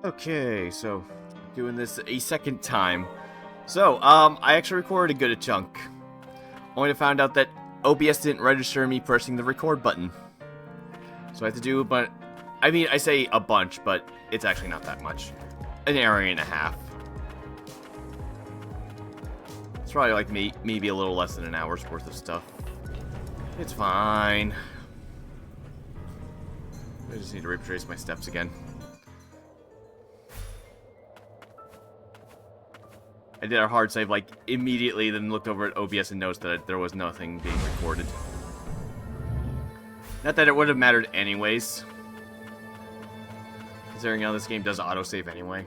Okay, so doing this a second time. So, I actually recorded a good chunk. Only to find out that OBS didn't register me pressing the record button. So I have to do I say a bunch, but it's actually not that much. An hour and a half. It's probably like maybe a little less than an hour's worth of stuff. It's fine. I just need to retrace my steps again. I did a hard save like immediately, then looked over at OBS and noticed that there was nothing being recorded. Not that it would have mattered anyways, considering how this game does autosave anyway.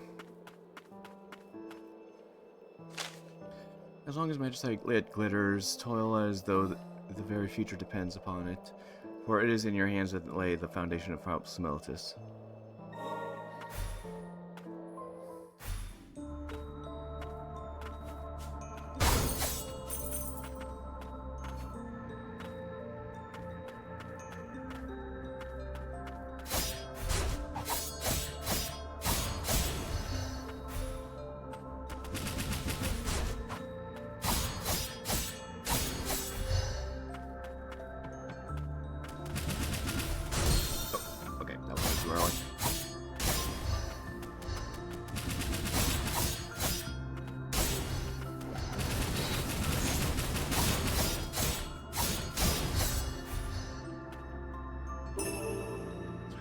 As long as Magicite glitters, toil as though the very future depends upon it, for it is in your hands that lay the foundation of Similitus.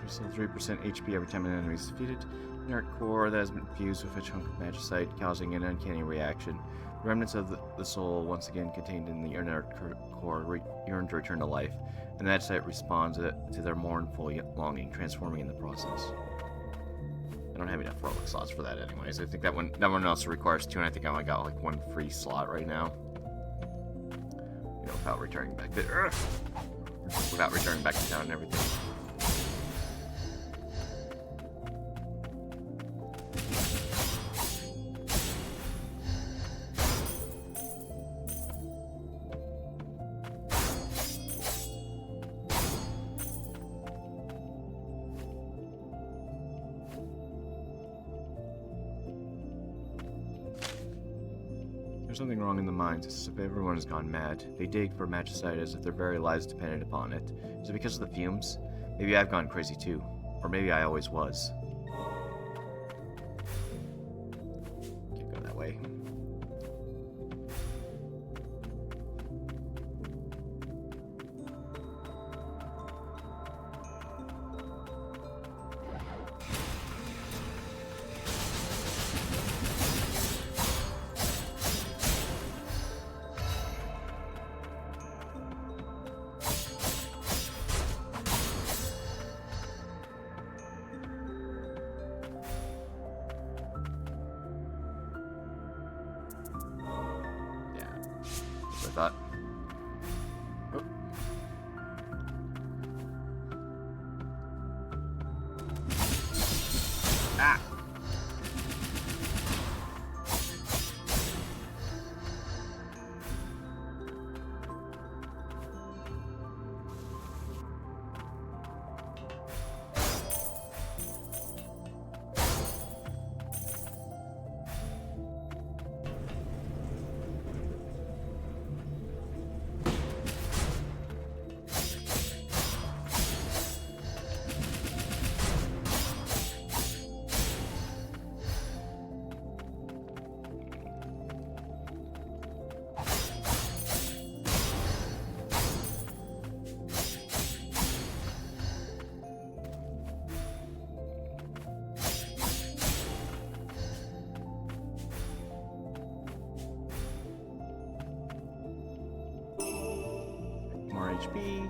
So 3% HP every time an enemy is defeated. Inert core that has been fused with a chunk of magicite, causing an uncanny reaction. The remnants of the soul, once again contained in the inert core, yearn to return to life, and the magicite responds to their mournful longing, transforming in the process. I don't have enough relic slots for that anyways. I think that one also requires 2, and I think I only got like 1 free slot right now. You know, without returning back to town and everything. There's something wrong in the mines. It's as if everyone has gone mad. They dig for magicite as if their very lives depended upon it. Is it because of the fumes? Maybe I've gone crazy too. Or maybe I always was. Can't go that way. I thought. Oh. Ah! More HP.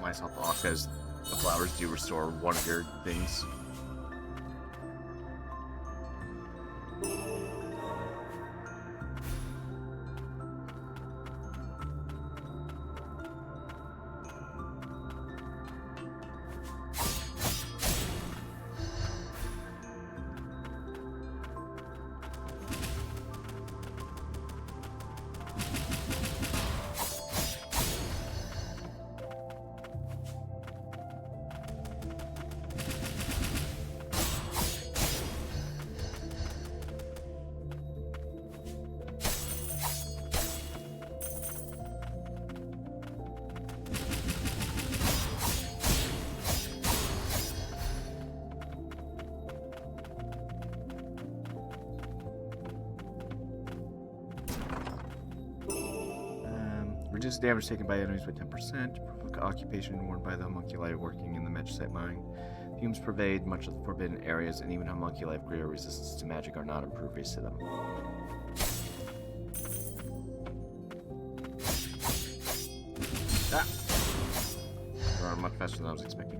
myself off because the flowers do restore one of your things. Reduce damage taken by enemies by 10%. Provoke occupation worn by the homunculi working in the Magicite mine. Fumes pervade much of the forbidden areas, and even homunculi of greater resistance to magic are not impervious to them. Ah! They're much faster than I was expecting.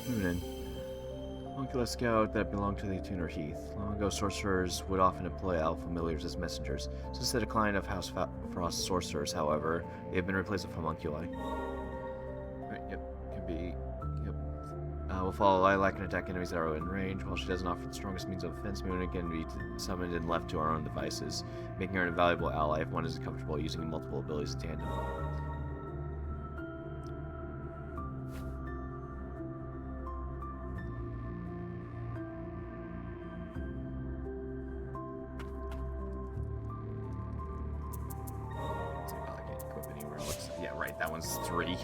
Moving in. Homunculus scout that belonged to the Tuner Heath. Long ago, sorcerers would often employ elf familiars as messengers. Since the decline of House Frost sorcerers, however, they have been replaced with homunculi. Right, yep, can be. Yep. Will follow Lilac and attack enemies that are in range. While she doesn't offer the strongest means of defense, Moon can be summoned and left to our own devices, making her an invaluable ally if one isn't comfortable using multiple abilities in tandem. That one's 3. You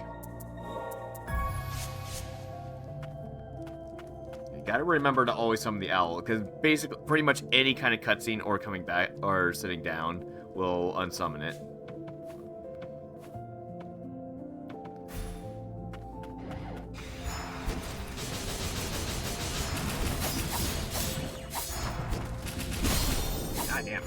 gotta remember to always summon the owl, because basically, pretty much any kind of cutscene or coming back or sitting down will unsummon it. Goddamn.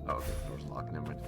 Oh, okay, the door's locked. Never mind.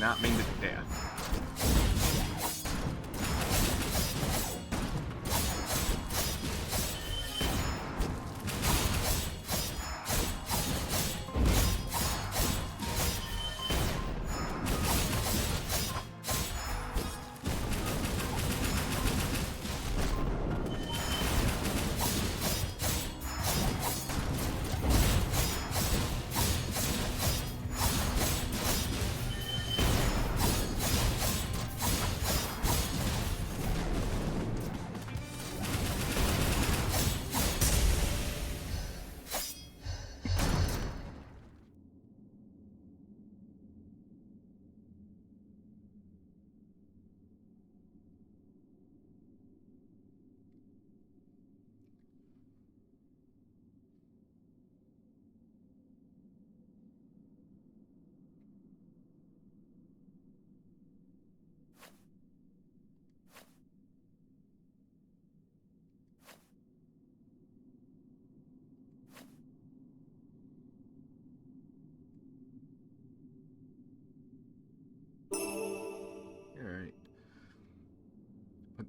not mean to... Yeah. Alright.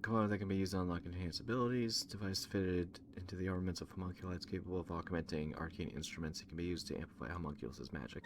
Component that can be used to unlock enhanced abilities. Device fitted into the armaments of homunculi capable of augmenting arcane instruments. It can be used to amplify homunculus' magic.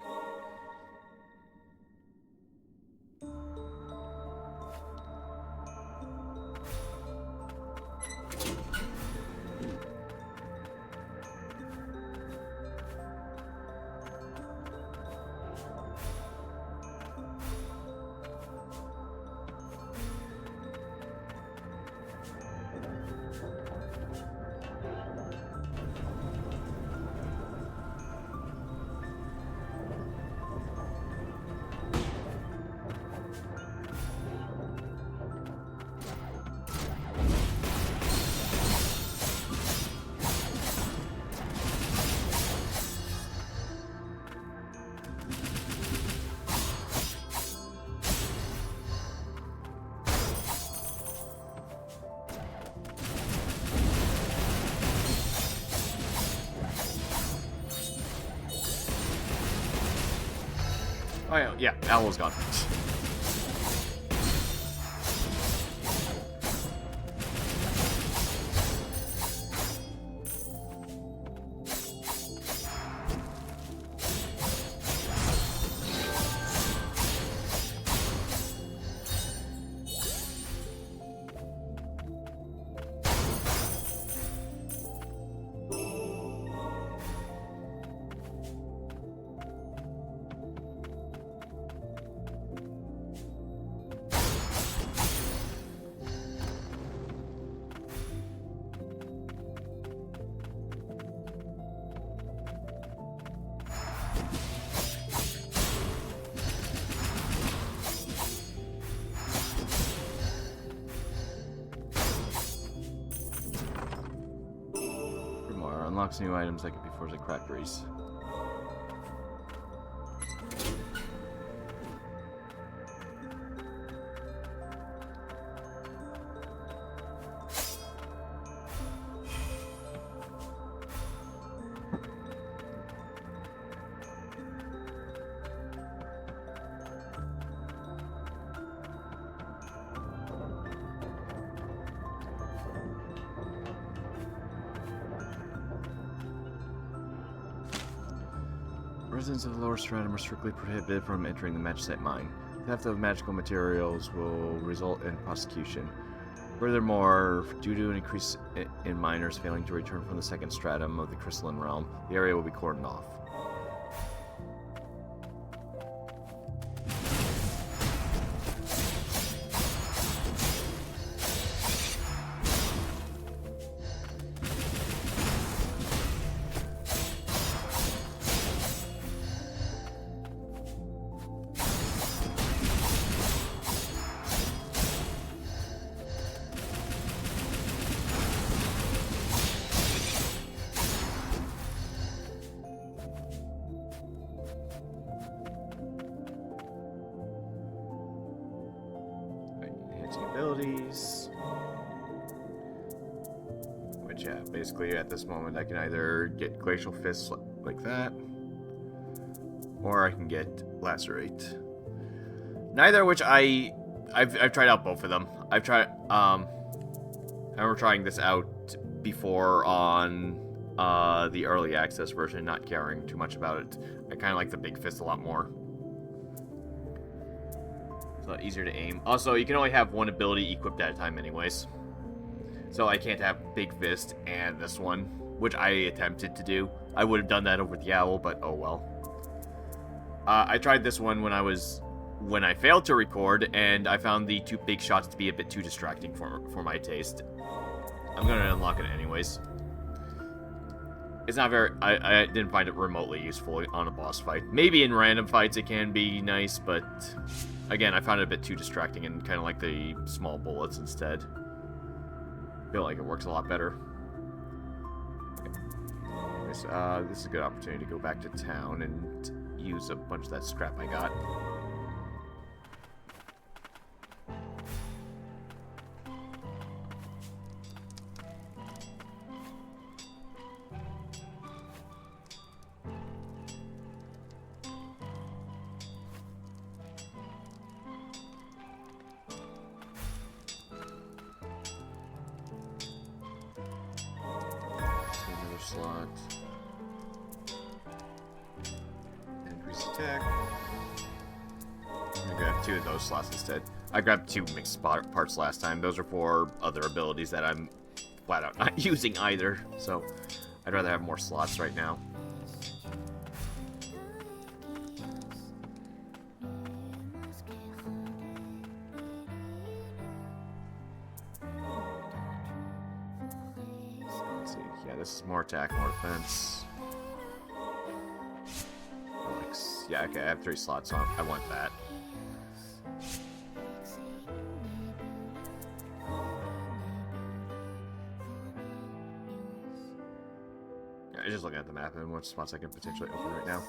Oh yeah, Owl's gone. Unlocks new items that can be forged at crackeries. Residents of the lower stratum are strictly prohibited from entering the Magicite mine. Theft of magical materials will result in prosecution. Furthermore, due to an increase in miners failing to return from the second stratum of the crystalline realm, the area will be cordoned off. Abilities, which yeah, basically at this moment I can either get Glacial Fist like that, or I can get Lacerate. Neither of which I've tried out both of them. I've tried I remember trying this out before on the early access version, not caring too much about it. I kind of like the big fist a lot more. It's a lot easier to aim. Also, you can only have one ability equipped at a time anyways. So I can't have big fist and this one, which I attempted to do. I would have done that over the owl, but oh well. I tried this one when I failed to record, and I found the 2 big shots to be a bit too distracting for my taste. I'm gonna unlock it anyways. It's not very... I didn't find it remotely useful on a boss fight. Maybe in random fights it can be nice, but... Again, I found it a bit too distracting and kind of like the small bullets instead. I feel like it works a lot better. Okay. This is a good opportunity to go back to town and use a bunch of that scrap I got. Slot. Increase attack. I'm gonna grab 2 of those slots instead. I grabbed 2 mixed parts last time. Those are for other abilities that I'm flat out not using either. So I'd rather have more slots right now. This is more attack, more defense. Yeah, okay, I have 3 slots, so I want that. Yeah, I'm just looking at the map and what spots I can potentially open right now.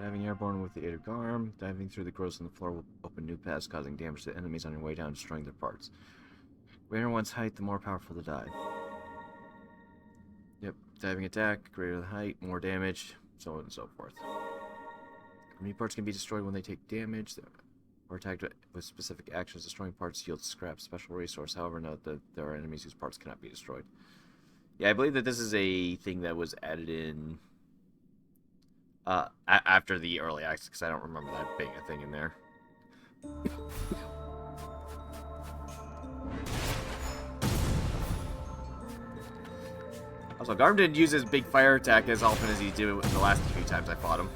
Diving airborne with the aid of Garm. Diving through the growths on the floor will open new paths, causing damage to enemies on your way down, destroying their parts. Greater one's height, the more powerful the dive. Yep, diving attack, greater the height, more damage, so on and so forth. Enemy parts can be destroyed when they take damage, or attacked with specific actions. Destroying parts yields scrap, special resource. However, note that there are enemies whose parts cannot be destroyed. Yeah, I believe that this is a thing that was added in after the early access, because I don't remember that being a thing in there. Also, Garm didn't use his big fire attack as often as he did in the last few times I fought him.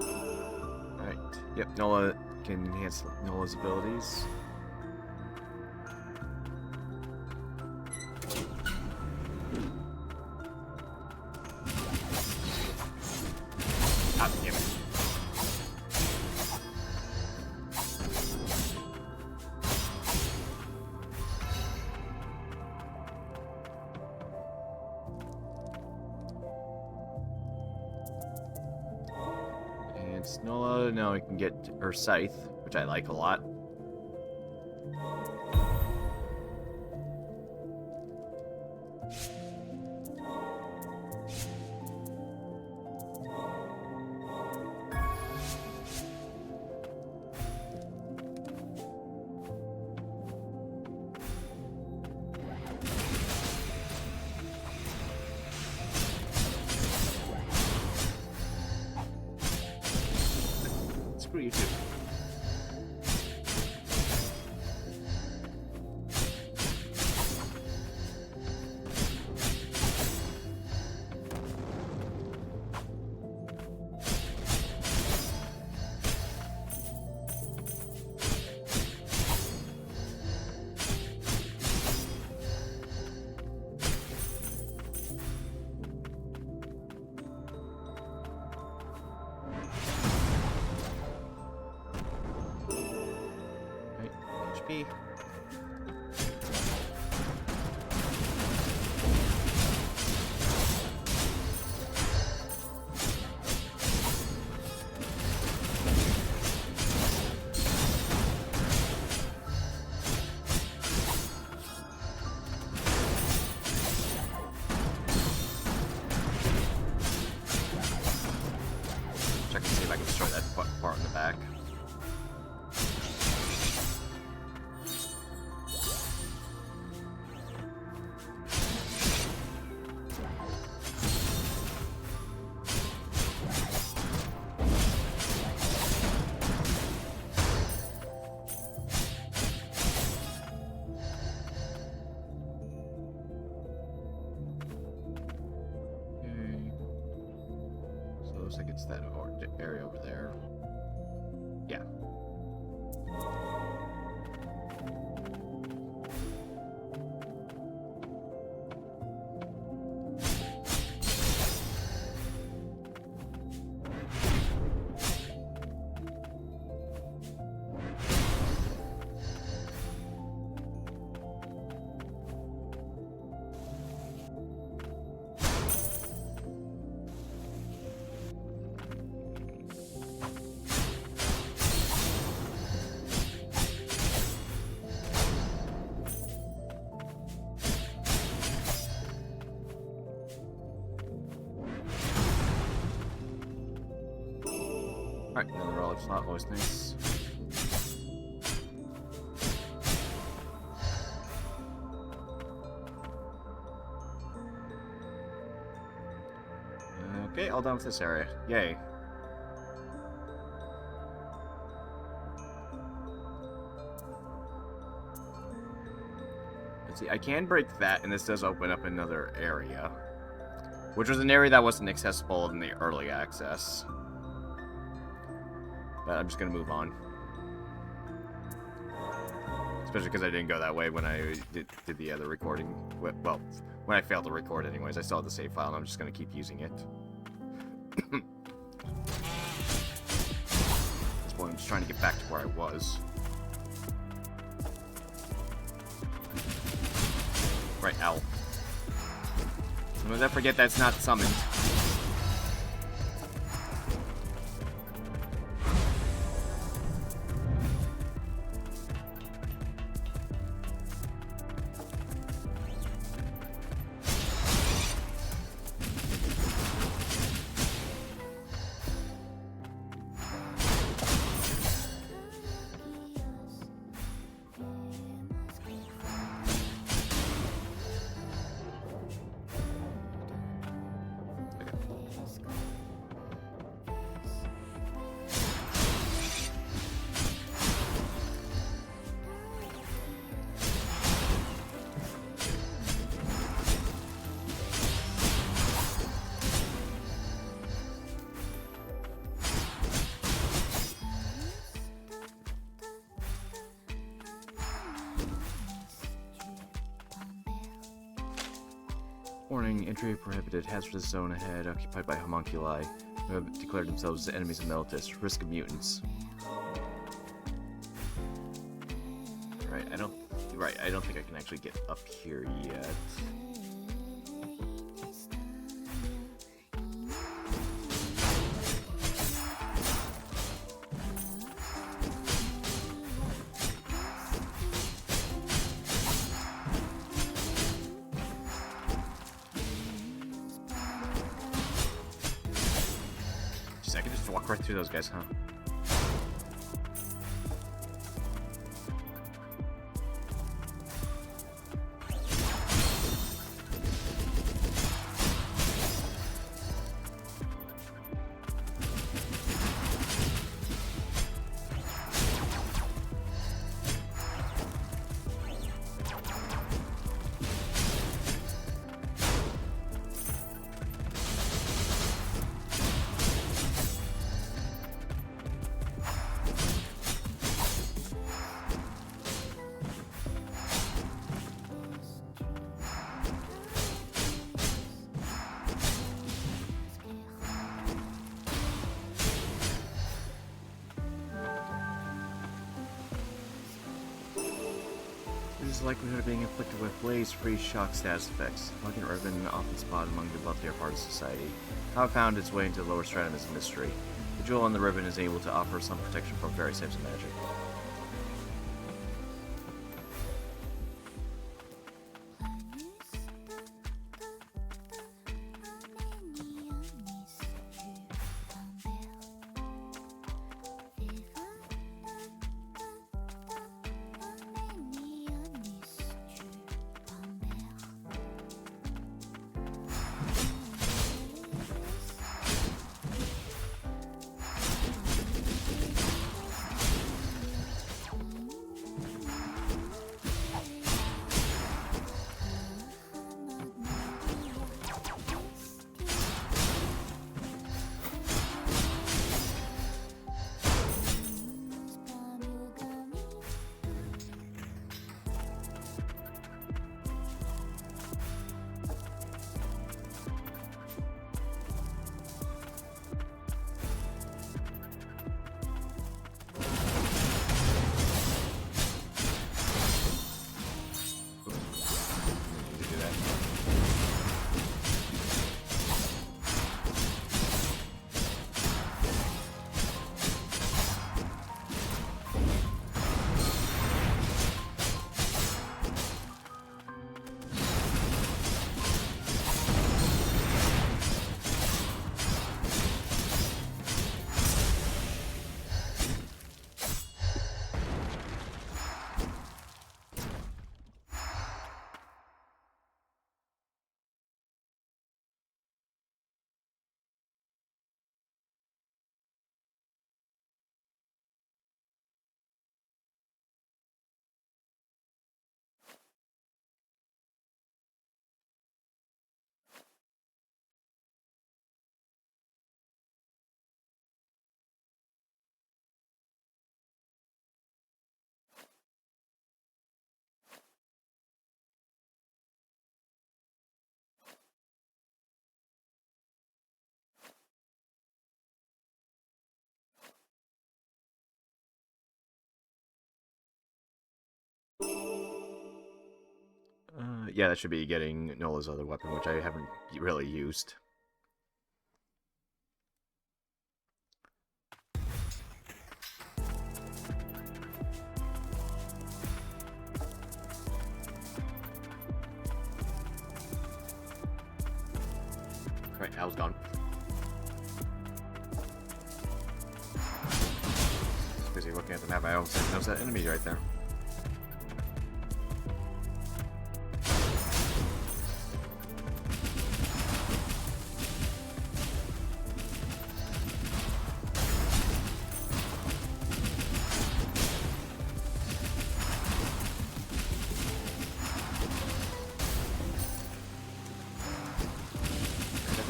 Alright, yep, Nola can enhance Nola's abilities. Ah, damn it. And Snola, now we can get her Scythe, which I like a lot. Screw you too. HP. Check and see if I can destroy that part in the back. Looks like it's that area over there. Yeah. Alright, another relic slot, always nice. Okay, all done with this area. Yay. Let's see, I can break that, and this does open up another area. Which was an area that wasn't accessible in the early access. But I'm just going to move on. Especially because I didn't go that way when I did the other recording. Well, when I failed to record anyways. I still have the save file and I'm just going to keep using it. This one just trying to get back to where I was. Right, ow. Don't forget that's not summoned. Warning, entry prohibited. Hazardous zone ahead, occupied by homunculi who have declared themselves enemies of Meltus. Risk of mutants. Right, I don't think I can actually get up here yet. I can just walk right through those guys, huh? The likelihood of being afflicted with blaze-free shock status effects. Hug and Urban often spotted among the above tier part of society. How it found its way into the lower stratum is a mystery. The jewel on the ribbon is able to offer some protection from various types of magic. Yeah, that should be getting Nola's other weapon, which I haven't really used. Right, Al's gone. Busy looking at the map, I almost noticed that enemy right there.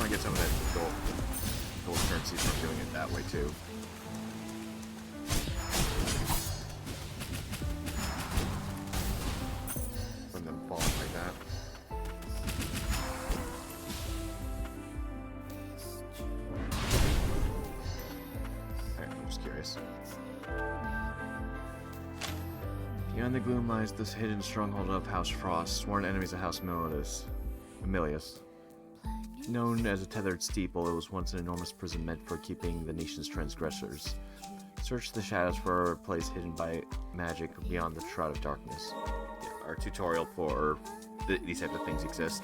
Get some of that gold currency from doing it that way too. From them falling like that. Alright, I'm just curious. Beyond the gloom lies this hidden stronghold of House Frost, sworn enemies of House Milius. Known as a tethered steeple, it was once an enormous prison meant for keeping the nation's transgressors. Search the shadows for a place hidden by magic beyond the Shroud of Darkness. Yeah, our tutorial for these type of things exist.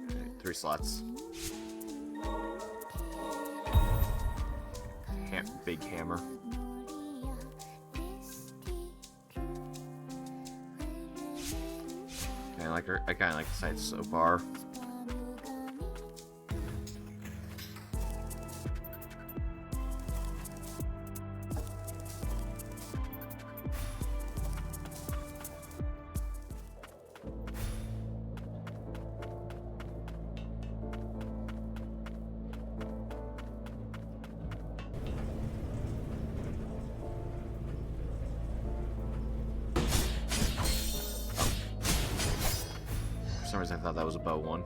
Okay, 3 slots. Big hammer. I kind of like the sights so far. For some reason I thought that was a bow one.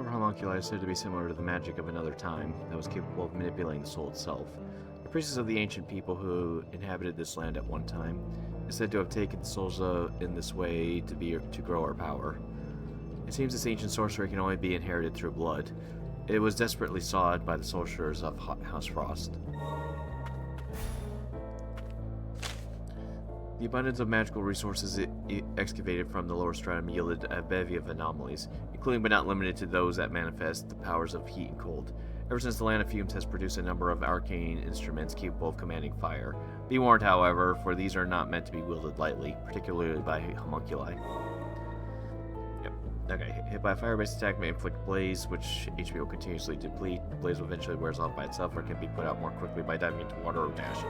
Homunculi is said to be similar to the magic of another time that was capable of manipulating the soul itself. The priests of the ancient people who inhabited this land at one time is said to have taken the souls in this way to grow our power. It seems this ancient sorcery can only be inherited through blood. It was desperately sought by the soldiers of House Frost. The abundance of magical resources excavated from the lower stratum yielded a bevy of anomalies, including but not limited to those that manifest the powers of heat and cold. Ever since the Land of Fumes has produced a number of arcane instruments capable of commanding fire. Be warned, however, for these are not meant to be wielded lightly, particularly by homunculi. Yep. Okay, hit by a fire-based attack may inflict blaze, which HP will continuously deplete. Blaze will eventually wears off by itself or can be put out more quickly by diving into water or dashing.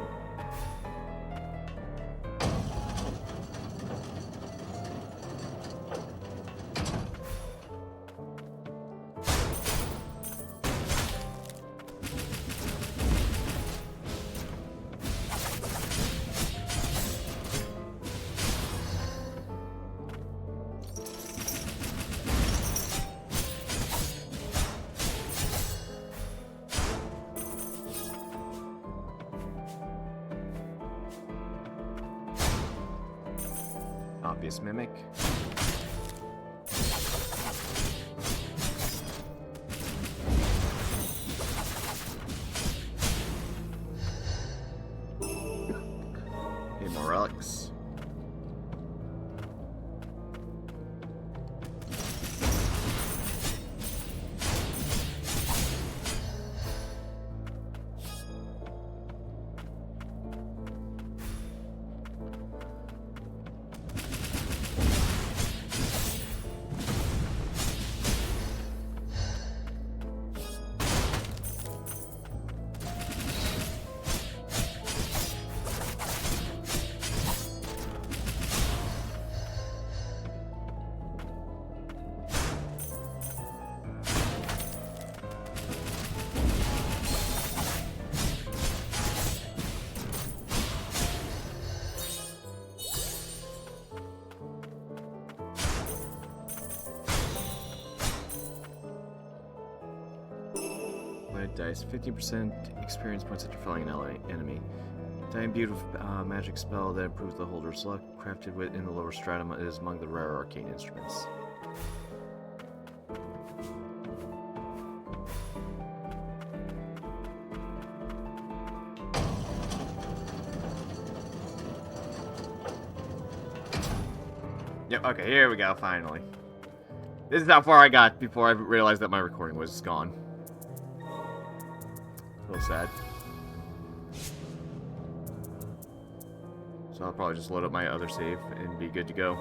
Obvious mimic. Okay, more relics. Dice, 15% experience points after felling an enemy. Die imbued with magic spell that improves the holder's luck. Crafted within the lower stratum, it is among the rare arcane instruments. Yep, okay, here we go, finally. This is how far I got before I realized that my recording was gone. A little sad. So I'll probably just load up my other save and be good to go.